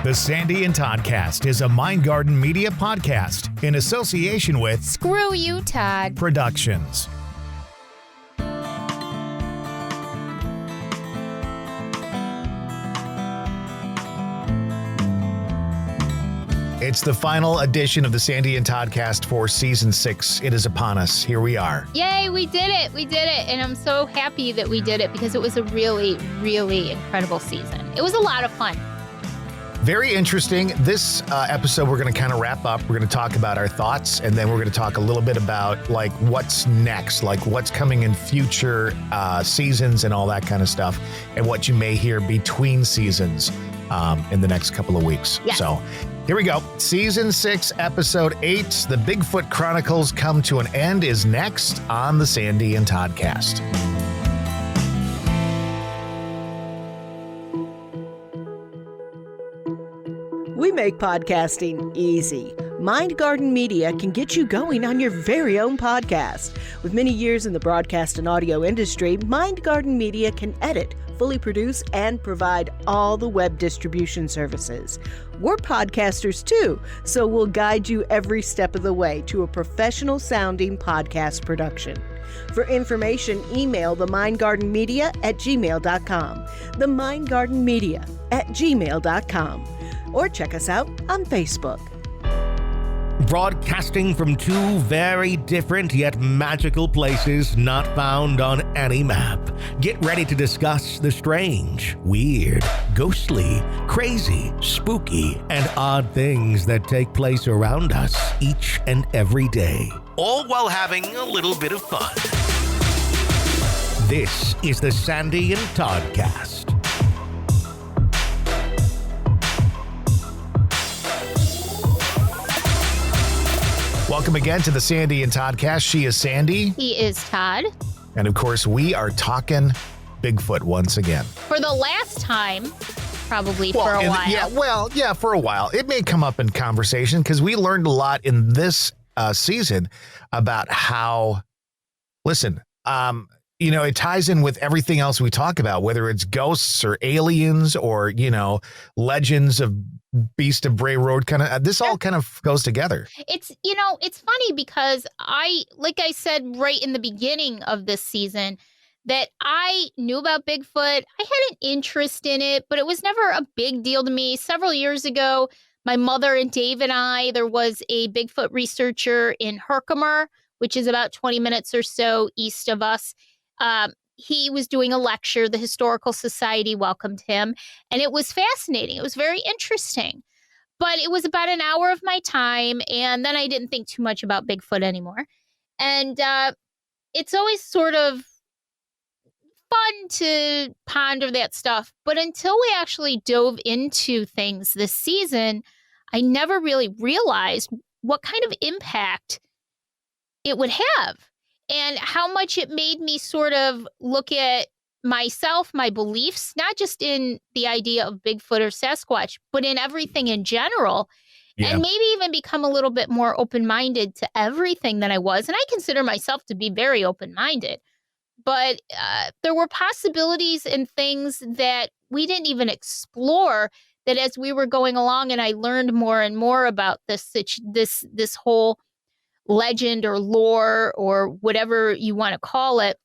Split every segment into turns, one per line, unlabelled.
The Sandy and Toddcast is a Mindgarden Media podcast in association with
Screw You, Todd
Productions. It's the final edition of the Sandy and Toddcast for Season 6. It is upon us. Here we are.
Yay, we did it. We did it. And I'm so happy that we did it because it was a really, really incredible season. It was a lot of fun.
Very interesting. This episode, we're going to kind of wrap up. We're going to talk about our thoughts, and then we're going to talk a little bit about like what's next, like what's coming in future seasons and all that kind of stuff, and what you may hear between seasons in the next couple of weeks.
Yes.
So here we go. Season 6, Episode 8, The Bigfoot Chronicles Come to an End is next on the Sandy and Toddcast.
We make podcasting easy. Mindgarden Media can get you going on your very own podcast. With many years in the broadcast and audio industry, Mindgarden Media can edit, fully produce, and provide all the web distribution services. We're podcasters too, so we'll guide you every step of the way to a professional-sounding podcast production. For information, email the mindgardenmedia at gmail.com, the mindgardenmedia at gmail.com, or check us out on Facebook.
Broadcasting from two very different yet magical places not found on any map. Get ready to discuss the strange, weird, ghostly, crazy, spooky, and odd things that take place around us each and every day, all while having a little bit of fun. This is the Sandy and Toddcast.
Welcome again to the Sandy and Toddcast. She is Sandy.
He is Todd.
And of course, we are talking Bigfoot once again.
For the last time, probably for a while.
For a while. It may come up in conversation because we learned a lot in this season about how, it ties in with everything else we talk about, whether it's ghosts or aliens or, legends of Beast of Bray Road this all kind of goes together.
It's funny because like I said right in the beginning of this season, that I knew about Bigfoot. I had an interest in it, but it was never a big deal to me. Several years ago, my mother and Dave and I, there was a Bigfoot researcher in Herkimer, which is about 20 minutes or so east of us. He was doing a lecture. The Historical Society welcomed him, and it was fascinating. It was very interesting, but it was about an hour of my time, and then I didn't think too much about Bigfoot anymore. And it's always sort of fun to ponder that stuff, but until we actually dove into things this season, I never really realized what kind of impact it would have. And how much it made me sort of look at myself, my beliefs, not just in the idea of Bigfoot or Sasquatch, but in everything in general. Yeah. And maybe even become a little bit more open-minded to everything than I was. And I consider myself to be very open-minded. But there were possibilities and things that we didn't even explore, that as we were going along and I learned more and more about this whole legend or lore or whatever you want to call it,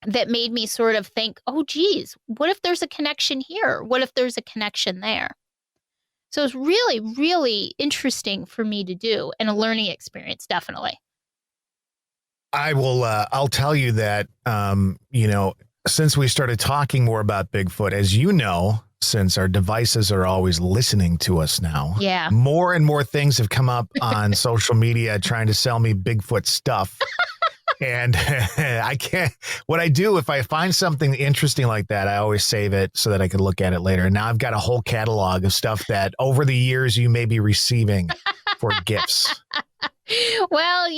that made me sort of think, oh, geez, what if there's a connection here? What if there's a connection there? So it's really, really interesting for me to do, and a learning experience, definitely.
I'll tell you that, since we started talking more about Bigfoot, as you know, since our devices are always listening to us now.
Yeah.
More and more things have come up on social media trying to sell me Bigfoot stuff. And I can't, what I do, if I find something interesting like that, I always save it so that I can look at it later. And now I've got a whole catalog of stuff that over the years you may be receiving for gifts.
Well,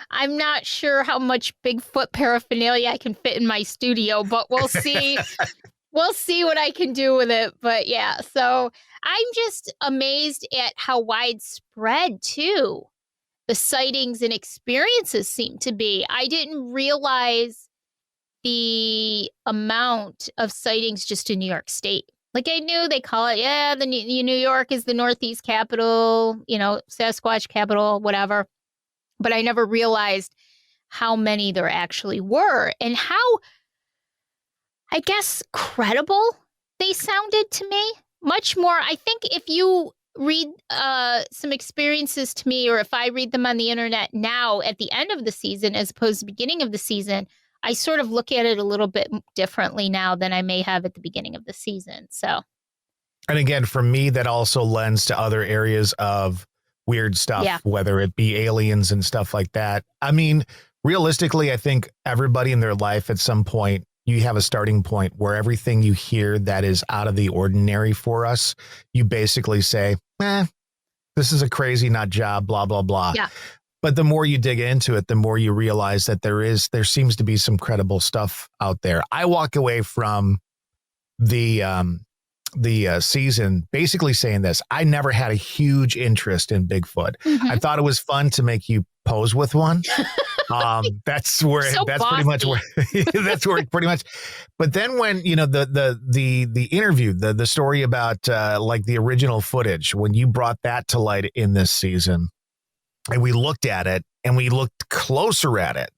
I'm not sure how much Bigfoot paraphernalia I can fit in my studio, but we'll see. We'll see what I can do with it. But yeah, so I'm just amazed at how widespread, too, the sightings and experiences seem to be. I didn't realize the amount of sightings just in New York State. Like I knew they call it, the New York is the Northeast capital, Sasquatch capital, whatever. But I never realized how many there actually were and how, I guess, credible they sounded to me. Much more, I think if you read some experiences to me, or if I read them on the internet now at the end of the season as opposed to the beginning of the season, I sort of look at it a little bit differently now than I may have at the beginning of the season. So,
and again, for me, that also lends to other areas of weird stuff, whether it be aliens and stuff like that. I mean, realistically, I think everybody in their life at some point, you have a starting point where everything you hear that is out of the ordinary for us, you basically say, this is a crazy nut job, blah, blah, blah.
Yeah.
But the more you dig into it, the more you realize that there seems to be some credible stuff out there. I walk away from the season basically saying this: I never had a huge interest in Bigfoot.
Mm-hmm.
I thought it was fun to make you pose with one. That's where
so
that's
bossy.
pretty much where that's where pretty much. But then when the interview, the story about like the original footage, when you brought that to light in this season, and we looked at it and we looked closer at it,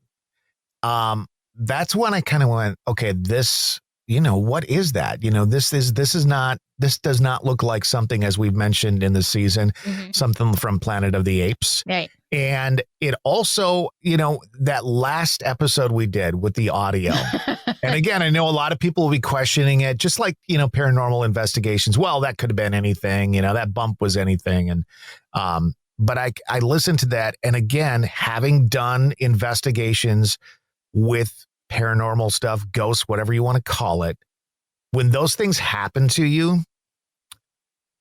that's when I kind of went, okay, this. What is that? This does not look like something, as we've mentioned in the season, something from Planet of the Apes.
Right.
And it also, that last episode we did with the audio. And again, I know a lot of people will be questioning it, just like, paranormal investigations. Well, that could have been anything, that bump was anything. And, but I listened to that. And again, having done investigations with paranormal stuff, ghosts, whatever you want to call it, when those things happen to you,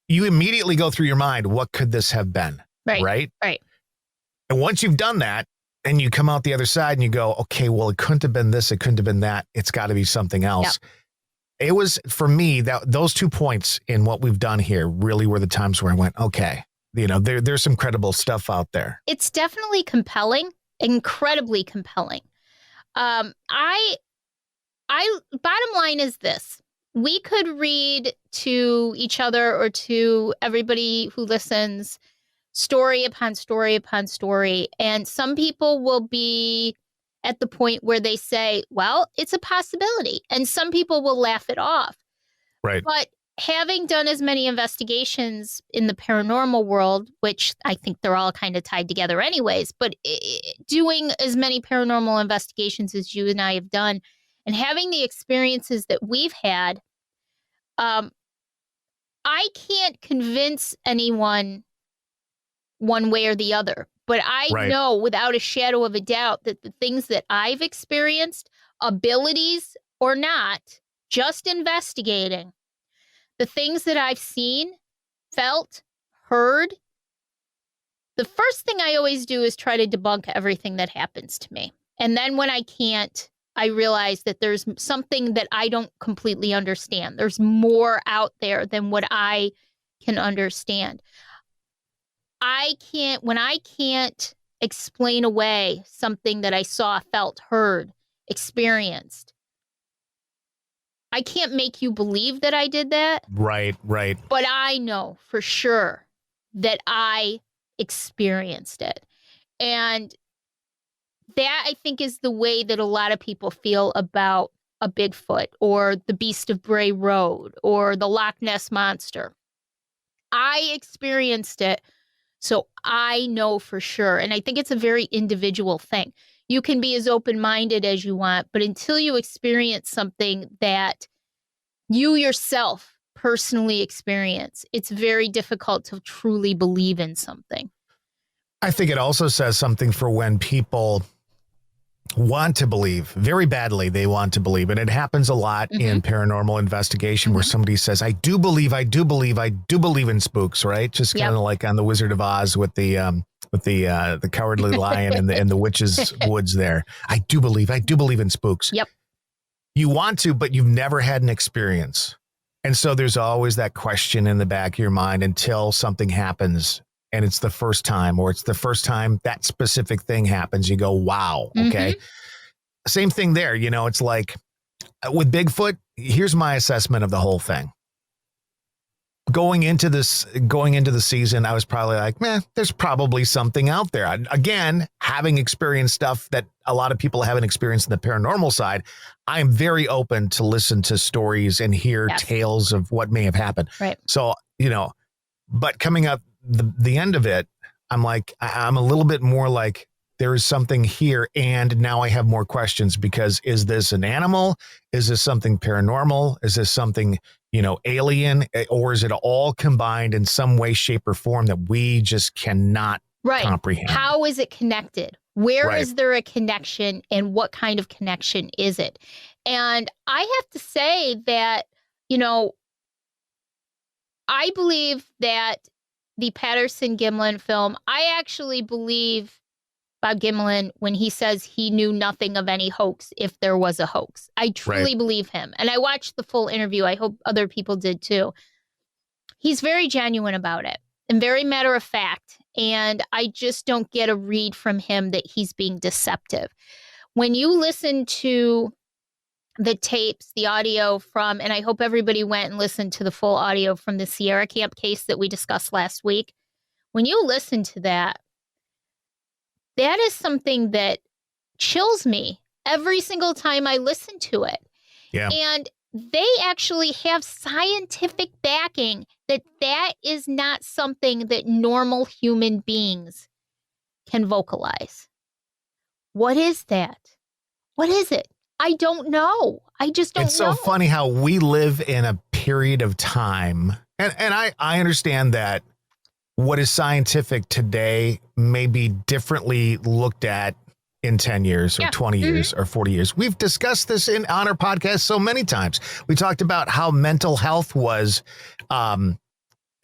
you immediately go through your mind, what could this have been? Right. And once you've done that and you come out the other side and you go, okay, well, it couldn't have been this, it couldn't have been that, it's got to be something else. Yep. It was, for me, those 2 points in what we've done here really were the times where I went, okay, there's some credible stuff out there.
It's definitely compelling, incredibly compelling. I bottom line is this: we could read to each other or to everybody who listens story upon story upon story. And some people will be at the point where they say, well, it's a possibility. And some people will laugh it off.
Right.
But having done as many investigations in the paranormal world, which I think they're all kind of tied together anyways, but doing as many paranormal investigations as you and I have done and having the experiences that we've had, I can't convince anyone one way or the other. But I know without a shadow of a doubt that the things that I've experienced, abilities or not, just investigating, the things that I've seen, felt, heard, the first thing I always do is try to debunk everything that happens to me. And then when I can't, I realize that there's something that I don't completely understand. There's more out there than what I can understand. When I can't explain away something that I saw, felt, heard, experienced, I can't make you believe that I did that.
Right.
But I know for sure that I experienced it. And that, I think, is the way that a lot of people feel about a Bigfoot or the Beast of Bray Road or the Loch Ness Monster. I experienced it, so I know for sure. And I think it's a very individual thing. You can be as open-minded as you want, but until you experience something that you yourself personally experience, it's very difficult to truly believe in something.
I think it also says something for when people want to believe very badly. They want to believe. And it happens a lot in paranormal investigation where somebody says, I do believe in spooks, right? Just kind of like on the Wizard of Oz with the cowardly lion and the witch's woods there. I do believe in spooks.
Yep.
You want to, but you've never had an experience. And so there's always that question in the back of your mind until something happens and it's the first time, or it's the first time that specific thing happens. You go, wow. Okay. Same thing there. It's like with Bigfoot, here's my assessment of the whole thing. going into the season, I was probably like, there's probably something out there. Again, having experienced stuff that a lot of people haven't experienced in the paranormal side, I'm very open to listen to stories and hear tales of what may have happened.
Right.
So, but coming up the end of it, I'm like, I'm a little bit more like, there is something here, and now I have more questions, because is this an animal? Is this something paranormal? Is this something, alien? Or is it all combined in some way, shape, or form that we just cannot comprehend?
How is it connected? Where is there a connection, and what kind of connection is it? And I have to say that, I believe that the Patterson-Gimlin film, I actually believe Bob Gimlin when he says he knew nothing of any hoax if there was a hoax. I truly believe him. And I watched the full interview. I hope other people did too. He's very genuine about it and very matter of fact. And I just don't get a read from him that he's being deceptive. When you listen to the tapes, the audio from, and I hope everybody went and listened to the full audio from the Sierra Camp case that we discussed last week. When you listen to that, that is something that chills me every single time I listen to it.
Yeah.
And they actually have scientific backing that is not something that normal human beings can vocalize. What is that? What is it? I don't know. I just don't know.
It's so funny how we live in a period of time. And I understand that what is scientific today may be differently looked at in 10 years or 20 years or 40 years. We've discussed this on our podcast so many times. We talked about how mental health was,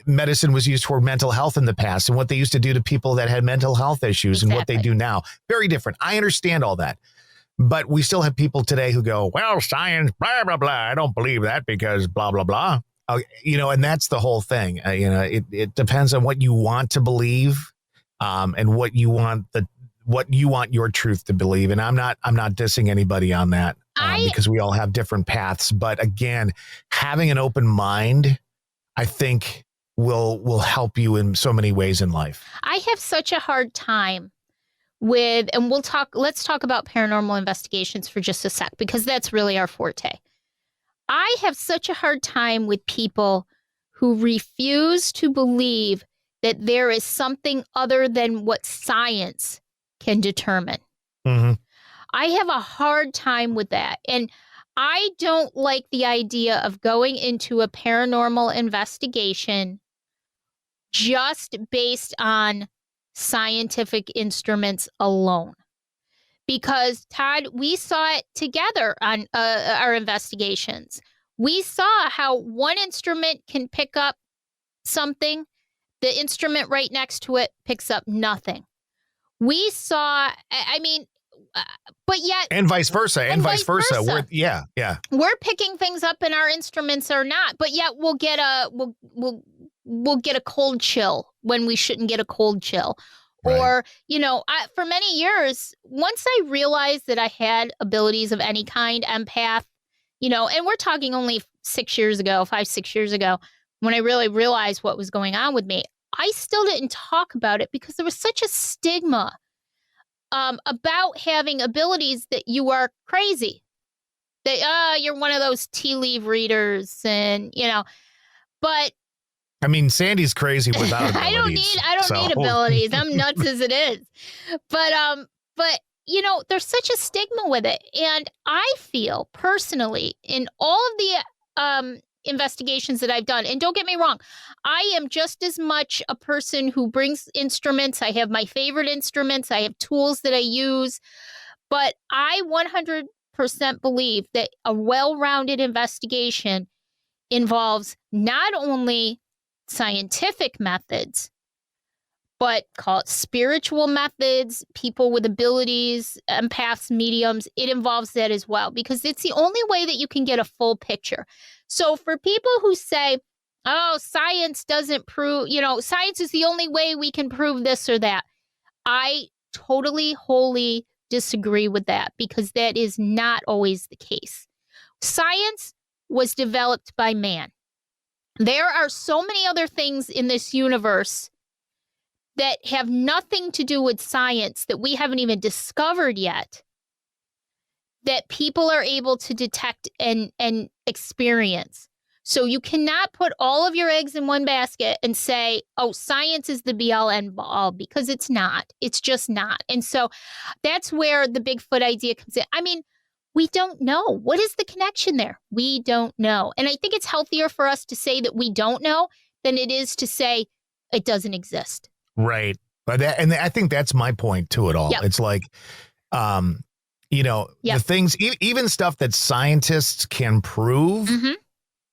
medicine was used for mental health in the past, and what they used to do to people that had mental health issues and what they do now. Very different. I understand all that. But we still have people today who go, well, science, blah, blah, blah. I don't believe that because blah, blah, blah. And that's the whole thing. It depends on what you want to believe, and what you want your truth to believe. And I'm not dissing anybody on that, because we all have different paths. But again, having an open mind, I think will help you in so many ways in life. I
have such a hard time with, and let's talk about paranormal investigations for just a sec, because that's really our forte. I have such a hard time with people who refuse to believe that there is something other than what science can determine.
Mm-hmm.
I have a hard time with that. And I don't like the idea of going into a paranormal investigation just based on scientific instruments alone. Because, Todd, we saw it together on our investigations. We saw how one instrument can pick up something, the instrument right next to it picks up nothing. We saw, but yet...
And vice versa, and vice versa.
We're picking things up and our instruments are not, but yet we'll get a cold chill when we shouldn't get a cold chill. Right. Or, for many years, once I realized that I had abilities of any kind, empath, and we're talking only 6 years ago, 5-6 years ago, when I really realized what was going on with me, I still didn't talk about it because there was such a stigma about having abilities that you are crazy, that you're one of those tea leaf readers, and but
Sandy's crazy without abilities.
I don't need abilities. I'm nuts as it is. But there's such a stigma with it. And I feel personally in all of the investigations that I've done, and don't get me wrong, I am just as much a person who brings instruments. I have my favorite instruments. I have tools that I use. But I 100% believe that a well-rounded investigation involves not only scientific methods, but call it spiritual methods, people with abilities, empaths, mediums. It involves that as well, because it's the only way that you can get a full picture. So for people who say, oh, science doesn't prove, science is the only way we can prove this or that, I totally, wholly disagree with that, because that is not always the case. Science was developed by man. There are so many other things in this universe that have nothing to do with science that we haven't even discovered yet, that people are able to detect and experience. So you cannot put all of your eggs in one basket and say, oh, science is the be-all, end-all, because it's not. It's just not. And so that's where the Bigfoot idea comes in. I mean, we don't know. What is the connection there? We don't know. And I think it's healthier for us to say that we don't know than it is to say it doesn't exist.
Right. But and I think that's my point to it all.
Yep.
It's like, the things, even stuff that scientists can prove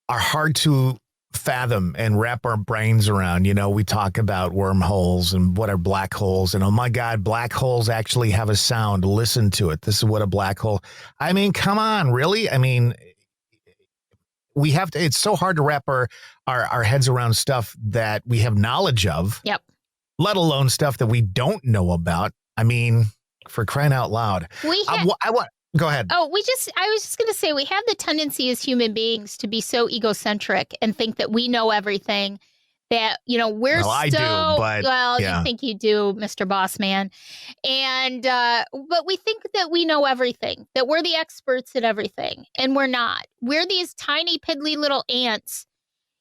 are hard to fathom and wrap our brains around. We talk about wormholes and what are black holes, and oh my God, black holes actually have a sound. Listen to it. This is what a black hole. I mean, come on, really? I mean, we have to. It's so hard to wrap our heads around stuff that we have knowledge of.
Yep.
Let alone stuff that we don't know about. I mean, for crying out loud. Go ahead.
Oh, I was just going to say, we have the tendency as human beings to be so egocentric and think that we know everything, that, we're
I do, but
you think you do, Mr. Boss Man. And, but we think that we know everything, that we're the experts at everything, and we're not. We're these tiny, piddly little ants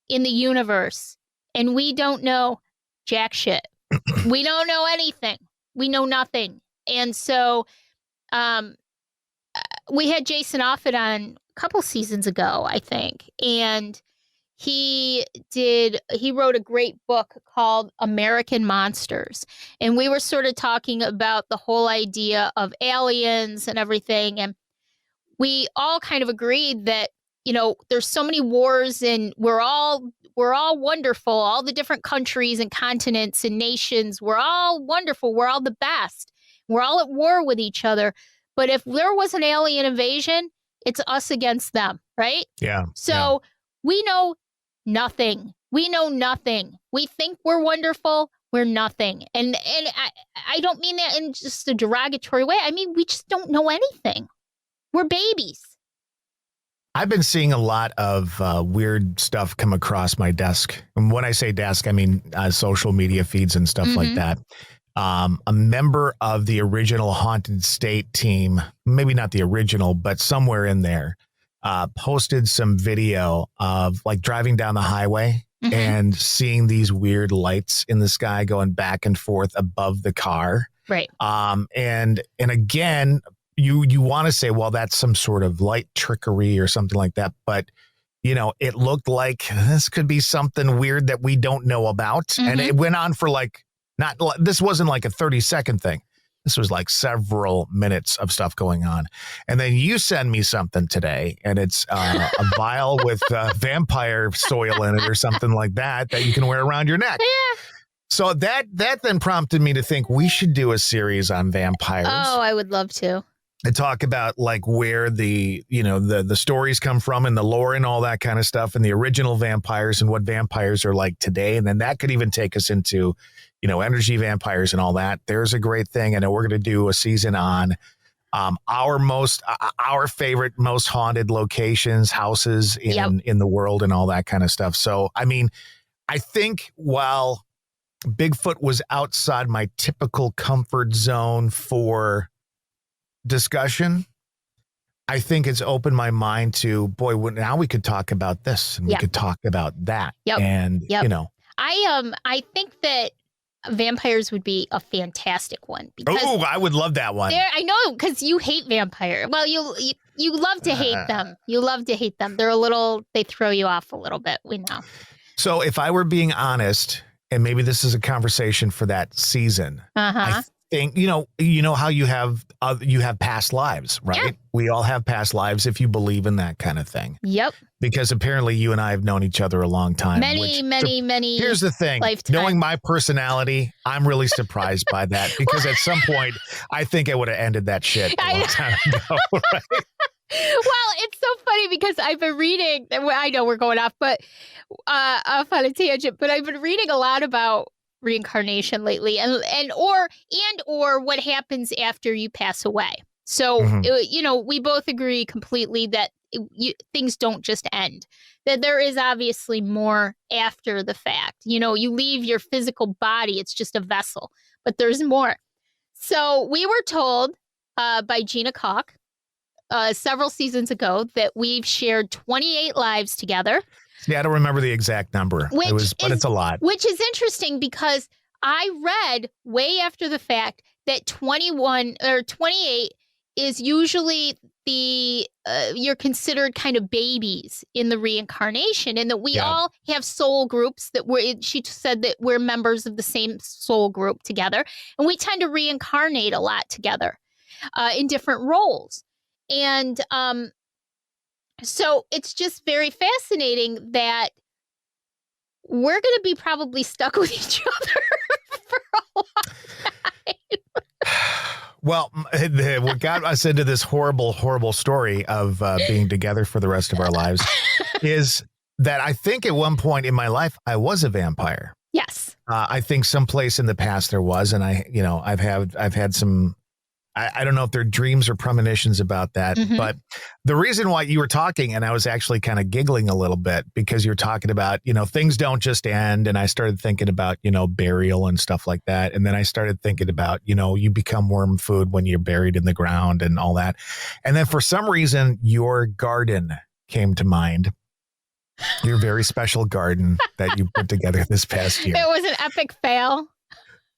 in the universe, and we don't know jack shit. We don't know anything. We know nothing. And so, we had Jason Offit on a couple seasons ago, I think, and he wrote a great book called American Monsters. And we were sort of talking about the whole idea of aliens and everything. And we all kind of agreed that, there's so many wars and we're all wonderful. All the different countries and continents and nations, we're all wonderful. We're all the best. We're all at war with each other. But if there was an alien invasion, it's us against them, right?
Yeah.
So we know nothing. We know nothing. We think we're wonderful. We're nothing. And I don't mean that in just a derogatory way. I mean, we just don't know anything. We're babies.
I've been seeing a lot of weird stuff come across my desk. And when I say desk, I mean social media feeds and stuff like that. A member of the original Haunted State team, maybe not the original, but somewhere in there, posted some video of like driving down the highway and seeing these weird lights in the sky going back and forth above the car.
Right.
And again, you want to say, well, that's some sort of light trickery or something like that. But, it looked like this could be something weird that we don't know about. And it went on for this wasn't like a 30-second thing. This was like several minutes of stuff going on. And then you send me something today, and it's a vial with vampire soil in it or something like that you can wear around your neck.
Yeah.
So that then prompted me to think we should do a series on vampires.
Oh, I would love to.
And talk about like where the stories come from and the lore and all that kind of stuff and the original vampires and what vampires are like today. And then that could even take us into, energy vampires and all that. There's a great thing. I know we're going to do a season on our favorite, most haunted locations, houses in the world and all that kind of stuff. So, I mean, I think while Bigfoot was outside my typical comfort zone for discussion, I think it's opened my mind to, boy, now we could talk about this and we could talk about that.
Yep.
And,
I think that vampires would be a fantastic one.
Oh, I would love that one.
I know, because you hate vampire. Well, you love to hate them. You love to hate them. They throw you off a little bit. We know.
So if I were being honest, and maybe this is a conversation for that season, I think, how you have past lives, right? Yeah. We all have past lives if you believe in that kind of thing.
Yep.
Because apparently you and I have known each other a long time.
Many.
Here's the thing.
Lifetime.
Knowing my personality, I'm really surprised by that because at some point I think I would have ended that shit a long time ago. Right?
Well, it's so funny because I've been reading, I know we're going off, but off on a tangent, but I've been reading a lot about reincarnation lately and or what happens after you pass away. So,
Mhm.
we both agree completely that things don't just end, that there is obviously more after the fact. You leave your physical body, it's just a vessel, but there's more. So we were told by Gina Koch several seasons ago that we've shared 28 lives together.
Yeah, I don't remember the exact number. But it's a lot.
Which is interesting because I read way after the fact that 21 or 28 is usually you're considered kind of babies in the reincarnation, and that we all have soul groups she said that we're members of the same soul group together, and we tend to reincarnate a lot together in different roles. And so it's just very fascinating that we're going to be probably stuck with each other for a long time.
Well, what got us into this horrible, horrible story of being together for the rest of our lives is that I think at one point in my life, I was a vampire.
Yes.
I think someplace in the past there was, and I've had some, I don't know if they're dreams or premonitions about that, but the reason why you were talking, and I was actually kind of giggling a little bit because you're talking about, things don't just end. And I started thinking about, burial and stuff like that. And then I started thinking about, you become worm food when you're buried in the ground and all that. And then for some reason, your garden came to mind. Your very special garden that you put together this past year.
It was an epic fail.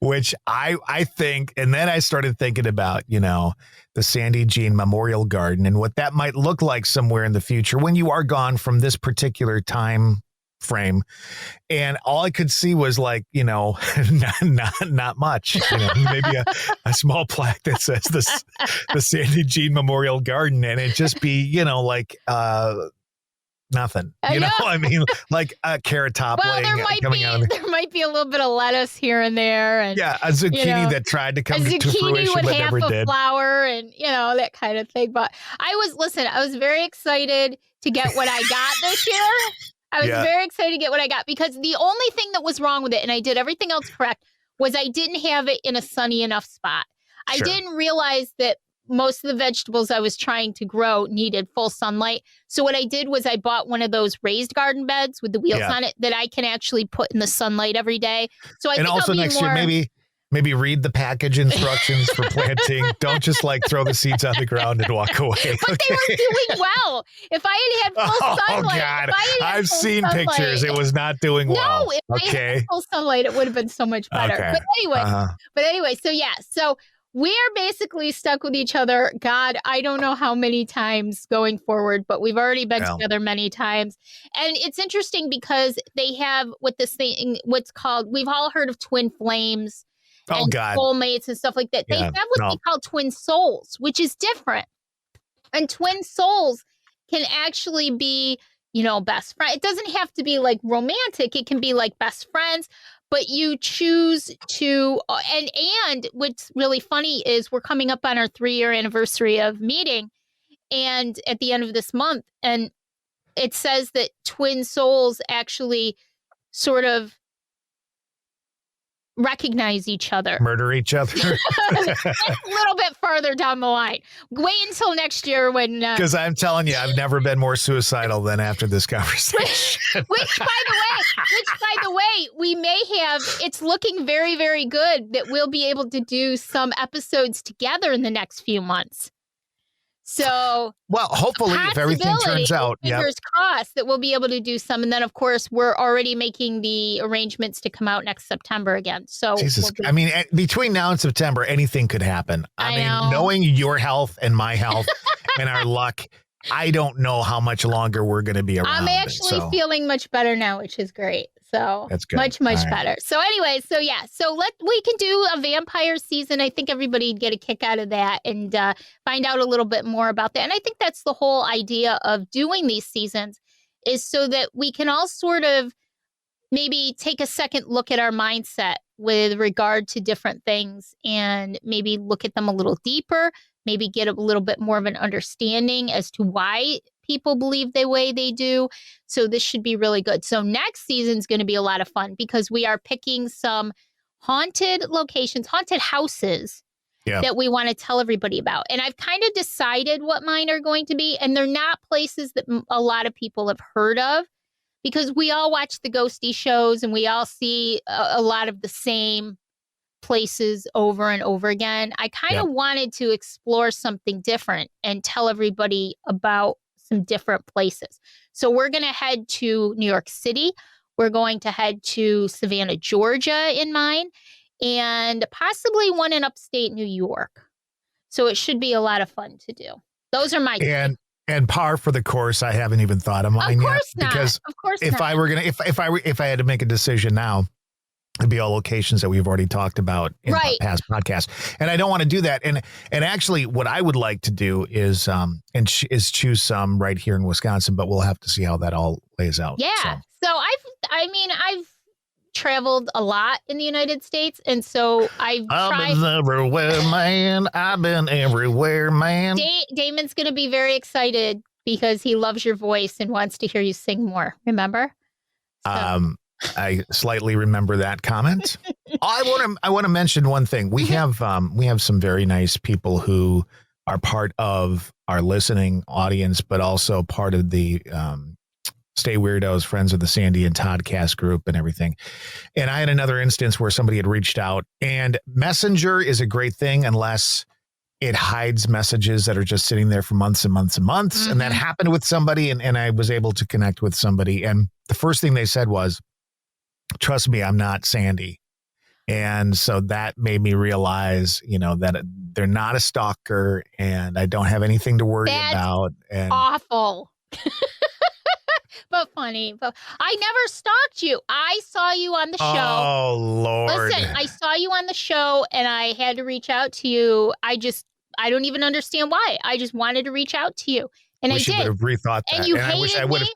Which I think, and then I started thinking about, the Sandy Jean Memorial Garden and what that might look like somewhere in the future when you are gone from this particular time frame. And all I could see was like, not much, maybe a small plaque that says the Sandy Jean Memorial Garden, and it just be, nothing. I mean, like a carrot toppling.
Well, there might be a little bit of lettuce here and there, and
a zucchini that tried to come to fruition but never did.
Flower, and that kind of thing. But I was very excited to get what I got this year. I was very excited to get what I got because the only thing that was wrong with it, and I did everything else correct, was I didn't have it in a sunny enough spot. I didn't realize that most of the vegetables I was trying to grow needed full sunlight. So what I did was I bought one of those raised garden beds with the wheels on it that I can actually put in the sunlight every day. So I think
also next year, maybe read the package instructions for planting. Don't just throw the seeds on the ground and walk away.
But they were doing well. If I had full sunlight.
God. I've seen pictures. It was not doing well.
No, if I had full sunlight, it would have been so much better.
Okay.
But anyway, so we are basically stuck with each other. God, I don't know how many times going forward, but we've already been together many times. And it's interesting because they have what's called, we've all heard of twin flames and soulmates and stuff like that. They have what they call twin souls, which is different. And twin souls can actually be, best friend. It doesn't have to be like romantic. It can be like best friends. But you choose to, and what's really funny is we're coming up on our 3-year anniversary of meeting, and at the end of this month, and it says that twin souls actually sort of recognize each other.
Murder each other.
A little bit further down the line. Wait until next year when...
Because I'm telling you, I've never been more suicidal than after this conversation.
Which, by the way, we may have... It's looking very, very good that we'll be able to do some episodes together in the next few months. So,
well, hopefully, if everything turns out,
fingers crossed that we'll be able to do some. And then, of course, we're already making the arrangements to come out next September again. So,
Jesus, I mean, between now and September, anything could happen. I mean, knowing your health and my health and our luck, I don't know how much longer we're going to be around.
I'm actually feeling much better now, which is great. So
that's good.
Much better. So anyway, so we can do a vampire season. I think everybody'd get a kick out of that and find out a little bit more about that. And I think that's the whole idea of doing these seasons, is so that we can all sort of maybe take a second look at our mindset with regard to different things and maybe look at them a little deeper, maybe get a little bit more of an understanding as to why people believe the way they do. So this should be really good. So next season is going to be a lot of fun because we are picking some haunted locations, haunted houses, that we want to tell everybody about. And I've kind of decided what mine are going to be. And they're not places that a lot of people have heard of, because we all watch the ghosty shows and we all see a lot of the same places over and over again. I kind of wanted to explore something different and tell everybody about some different places. So we're going to head to New York City. We're going to head to Savannah, Georgia in mine, and possibly one in upstate New York. So it should be a lot of fun to do. Those are my
and par for the course. I haven't even thought of mine yet, because
of course
if
not.
I were gonna if I had to make a decision now, it'd be all locations that we've already talked about in past podcasts, and I don't want to do that. And actually, what I would like to do is choose some right here in Wisconsin, but we'll have to see how that all lays out.
Yeah. So I've traveled a lot in the United States, and so I've
been everywhere, man. I've been everywhere, man.
Damon's going to be very excited because he loves your voice and wants to hear you sing more. Remember? So.
I slightly remember that comment. I want to mention one thing. We have some very nice people who are part of our listening audience, but also part of the Stay Weirdos, friends of the Sandy and Toddcast group and everything. And I had another instance where somebody had reached out, and Messenger is a great thing unless it hides messages that are just sitting there for months and months and months. Mm-hmm. And that happened with somebody, and I was able to connect with somebody. And the first thing they said was, trust me, I'm not Sandy. And so that made me realize, that they're not a stalker and I don't have anything to worry about. And
awful. But funny. But I never stalked you. I saw you on the show.
Oh, Lord.
Listen, I saw you on the show and I had to reach out to you. I don't even understand why. I just wanted to reach out to you. And I did.
You would have rethought that.
And you hated me.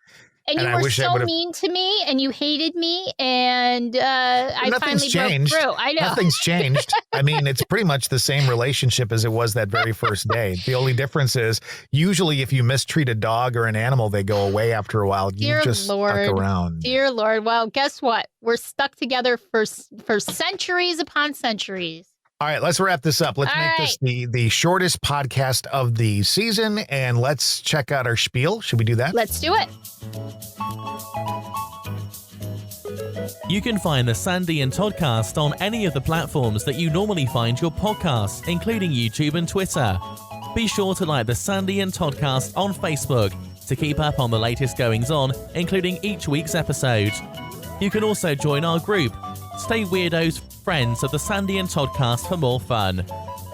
And you were so mean to me, and you hated me, and I finally broke through. I know.
Nothing's changed. I mean, it's pretty much the same relationship as it was that very first day. The only difference is usually if you mistreat a dog or an animal, they go away after a while. You just stuck around.
Dear Lord. Well, guess what? We're stuck together for centuries upon centuries.
All right, let's wrap this up. Let's make this the shortest podcast of the season, and let's check out our spiel. Should we do that?
Let's do it.
You can find the Sandy and Toddcast on any of the platforms that you normally find your podcasts, including YouTube and Twitter. Be sure to like the Sandy and Toddcast on Facebook to keep up on the latest goings-on, including each week's episode. You can also join our group, Stay Weirdos, Friends of the Sandy and Toddcast, for more fun.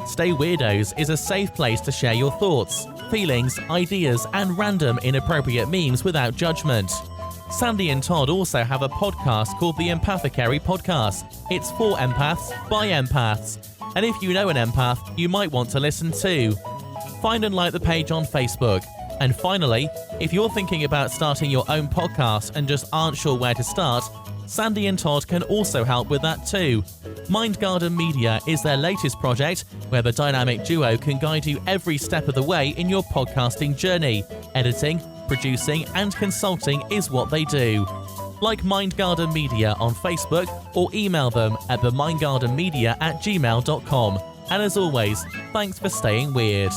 Stay Weirdos is a safe place to share your thoughts, feelings, ideas, and random inappropriate memes without judgment. Sandy and Todd also have a podcast called The Empathicary Podcast. It's for empaths, by empaths. And if you know an empath, you might want to listen too. Find and like the page on Facebook. And finally, if you're thinking about starting your own podcast and just aren't sure where to start, Sandy and Todd can also help with that too. Mindgarden Media is their latest project where the dynamic duo can guide you every step of the way in your podcasting journey. Editing, producing, and consulting is what they do. Like Mindgarden Media on Facebook or email them at themindgardenmedia@gmail.com. And as always, thanks for staying weird.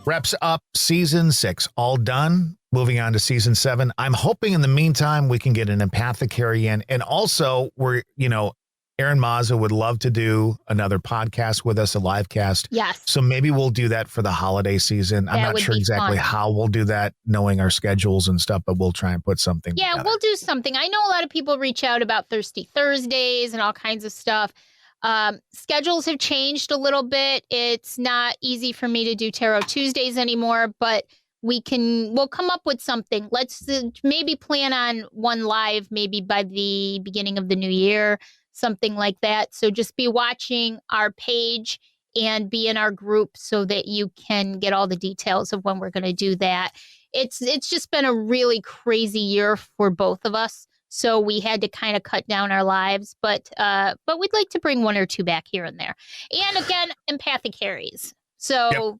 Wraps up season 6. All done. Moving on to season 7. I'm hoping in the meantime we can get an Empathicary in. And also, Aaron Mazza would love to do another podcast with us, a live cast.
Yes.
So maybe we'll do that for the holiday season. I'm not sure exactly how we'll do that, knowing our schedules and stuff, but we'll try and put something together.
We'll do something. I know a lot of people reach out about Thirsty Thursdays and all kinds of stuff. Schedules have changed a little bit. It's not easy for me to do Tarot Tuesdays anymore, but we'll come up with something. Let's maybe plan on one live, maybe by the beginning of the new year, something like that. So just be watching our page and be in our group so that you can get all the details of when we're going to do that. It's just been a really crazy year for both of us. So we had to kind of cut down our lives, but we'd like to bring one or two back here and there. And again, Empathicaries. So we'll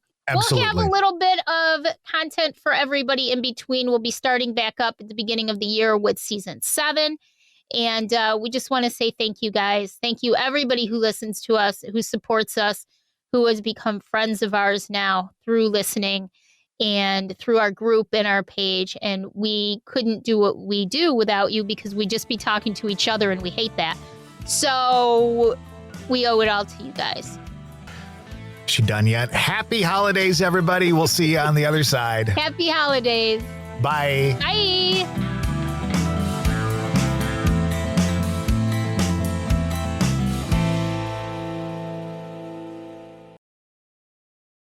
have a little bit of content for everybody in between. We'll be starting back up at the beginning of the year with season 7. And we just want to say thank you, guys. Thank you, everybody who listens to us, who supports us, who has become friends of ours now through listening and through our group and our page. And we couldn't do what we do without you, because we'd just be talking to each other, and we hate that. So we owe it all to you guys.
She done yet? Happy holidays, everybody. We'll see you on the other side.
Happy holidays.
Bye.
Bye.